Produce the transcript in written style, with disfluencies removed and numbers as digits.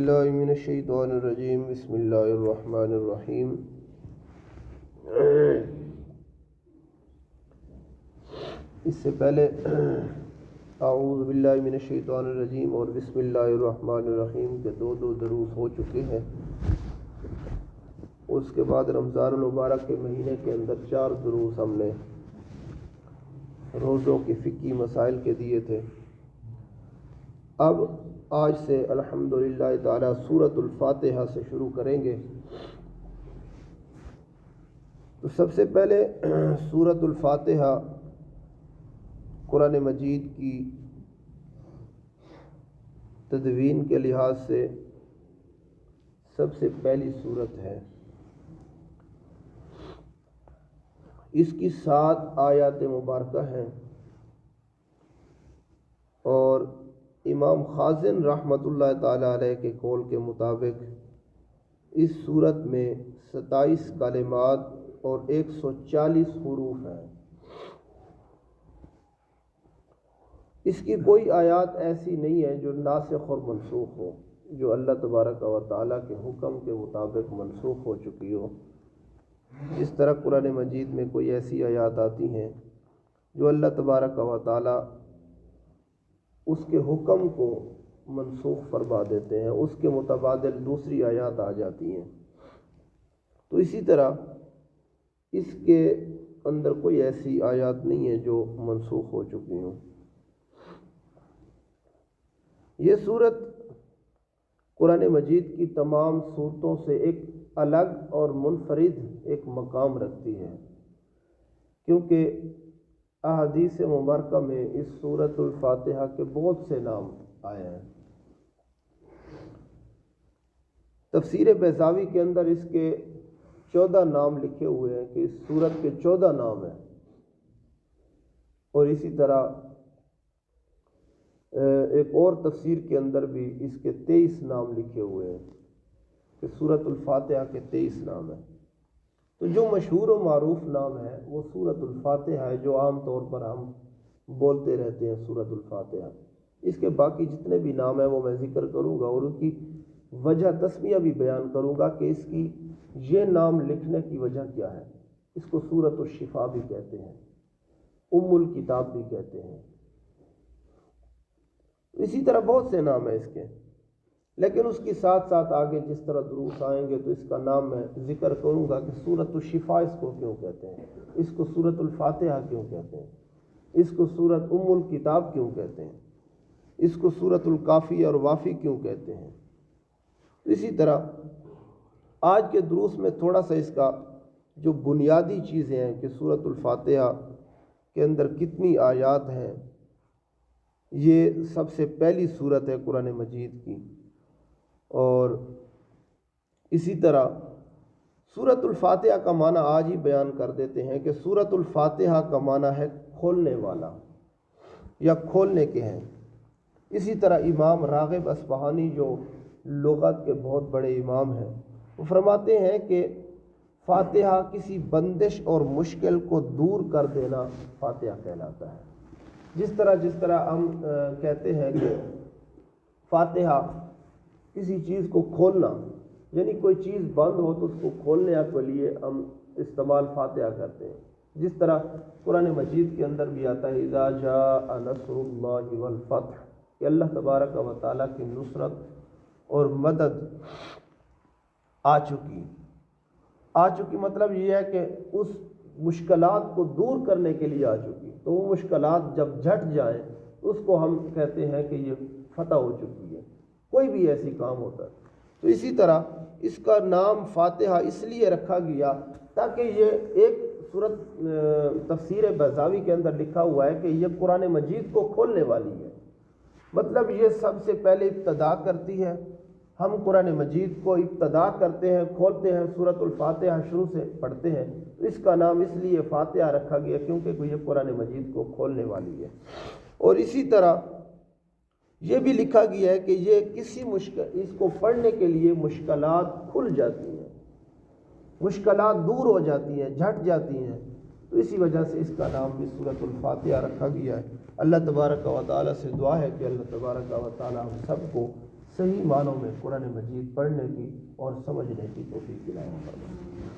باللہ من الشیطان الرجیم بسم اللہ الرحمن الرحیم۔ اس سے پہلے اعوذ باللہ من الشیطان الرجیم اور بسم اللہ الرحمن الرحیم کے دو دروس ہو چکے ہیں۔ اس کے بعد رمضان المبارک کے مہینے کے اندر 4 دروس ہم نے روزوں کے فقہی مسائل کے دیے تھے۔ اب آج سے الحمدللہ تعالی سورۃ الفاتحہ سے شروع کریں گے۔ تو سب سے پہلے سورۃ الفاتحہ قرآن مجید کی تدوین کے لحاظ سے سب سے پہلی سورت ہے۔ اس کی 7 آیات مبارکہ ہیں اور امام خازن رحمۃ اللہ تعالی علیہ کے قول کے مطابق اس صورت میں 27 کلمات اور 140 حروف ہیں۔ اس کی کوئی آیات ایسی نہیں ہے جو ناسخ اور منسوخ ہو، جو اللہ تبارک و تعالیٰ کے حکم کے مطابق منسوخ ہو چکی ہو۔ اس طرح قرآن مجید میں کوئی ایسی آیات آتی ہیں جو اللہ تبارک و تعالیٰ اس کے حکم کو منسوخ فرما دیتے ہیں، اس کے متبادل دوسری آیات آ جاتی ہیں۔ تو اسی طرح اس کے اندر کوئی ایسی آیات نہیں ہے جو منسوخ ہو چکی ہوں۔ یہ صورت قرآن مجید کی تمام صورتوں سے ایک الگ اور منفرد ایک مقام رکھتی ہے، کیونکہ احادیث مبارکہ میں اس سورۃ الفاتحہ کے بہت سے نام آئے ہیں۔ تفسیر بیضاوی کے اندر اس کے 14 نام لکھے ہوئے ہیں کہ اس سورت کے 14 نام ہیں، اور اسی طرح ایک اور تفسیر کے اندر بھی اس کے 23 نام لکھے ہوئے ہیں کہ سورۃ الفاتحہ کے 23 نام ہیں۔ تو جو مشہور و معروف نام ہے وہ سورۃ الفاتحہ ہے، جو عام طور پر ہم بولتے رہتے ہیں سورۃ الفاتحہ۔ اس کے باقی جتنے بھی نام ہیں وہ میں ذکر کروں گا اور ان کی وجہ تسمیہ بھی بیان کروں گا کہ اس کی یہ نام لکھنے کی وجہ کیا ہے۔ اس کو سورۃ الشفا بھی کہتے ہیں، ام الکتاب بھی کہتے ہیں۔ اسی طرح بہت سے نام ہیں اس کے، لیکن اس کے ساتھ ساتھ آگے جس طرح دروس آئیں گے تو اس کا نام میں ذکر کروں گا کہ سورۃ الشفا اس کو کیوں کہتے ہیں، اس کو سورۃ الفاتحہ کیوں کہتے ہیں، اس کو سورۃ ام الکتاب کیوں کہتے ہیں، اس کو سورۃ الکافی اور وافی کیوں کہتے ہیں۔ اسی طرح آج کے دروس میں تھوڑا سا اس کا جو بنیادی چیزیں ہیں کہ سورۃ الفاتحہ کے اندر کتنی آیات ہیں، یہ سب سے پہلی سورت ہے قرآن مجید کی، اور اسی طرح سورۃ الفاتحہ کا معنی آج ہی بیان کر دیتے ہیں کہ سورۃ الفاتحہ کا معنی ہے کھولنے والا یا کھولنے کے ہیں۔ اسی طرح امام راغب اصفہانی جو لغت کے بہت بڑے امام ہیں، وہ فرماتے ہیں کہ فاتحہ کسی بندش اور مشکل کو دور کر دینا فاتحہ کہلاتا ہے۔ جس طرح ہم کہتے ہیں کہ فاتحہ کسی چیز کو کھولنا، یعنی کوئی چیز بند ہو تو اس کو کھولنے کے لیے ہم استعمال فاتحہ کرتے ہیں۔ جس طرح قرآن مجید کے اندر بھی آتا ہے اذا جاء نصر اللہ والفتح، کہ اللہ تبارک و تعالیٰ کی نصرت اور مدد آ چکی مطلب یہ ہے کہ اس مشکلات کو دور کرنے کے لیے آ چکی۔ تو وہ مشکلات جب جھٹ جائیں اس کو ہم کہتے ہیں کہ یہ فتح ہو چکی ہے، کوئی بھی ایسی کام ہوتا ہے۔ تو اسی طرح اس کا نام فاتحہ اس لیے رکھا گیا تاکہ یہ ایک صورت تفسیر بیضاوی کے اندر لکھا ہوا ہے کہ یہ قرآن مجید کو کھولنے والی ہے، مطلب یہ سب سے پہلے ابتدا کرتی ہے۔ ہم قرآن مجید کو ابتدا کرتے ہیں، کھولتے ہیں، سورۃ الفاتحہ شروع سے پڑھتے ہیں، تو اس کا نام اس لیے فاتحہ رکھا گیا کیونکہ یہ قرآن مجید کو کھولنے والی ہے۔ اور اسی طرح یہ بھی لکھا گیا ہے کہ یہ اس کو پڑھنے کے لیے مشکلات کھل جاتی ہیں، مشکلات دور ہو جاتی ہیں، جھٹ جاتی ہیں، تو اسی وجہ سے اس کا نام بھی سورۃ الفاتحہ رکھا گیا ہے۔ اللہ تبارک و تعالیٰ سے دعا ہے کہ اللہ تبارک و تعالیٰ ہم سب کو صحیح معنوں میں قرآن مجید پڑھنے کی اور سمجھنے کی توفیق عنایت فرمائے۔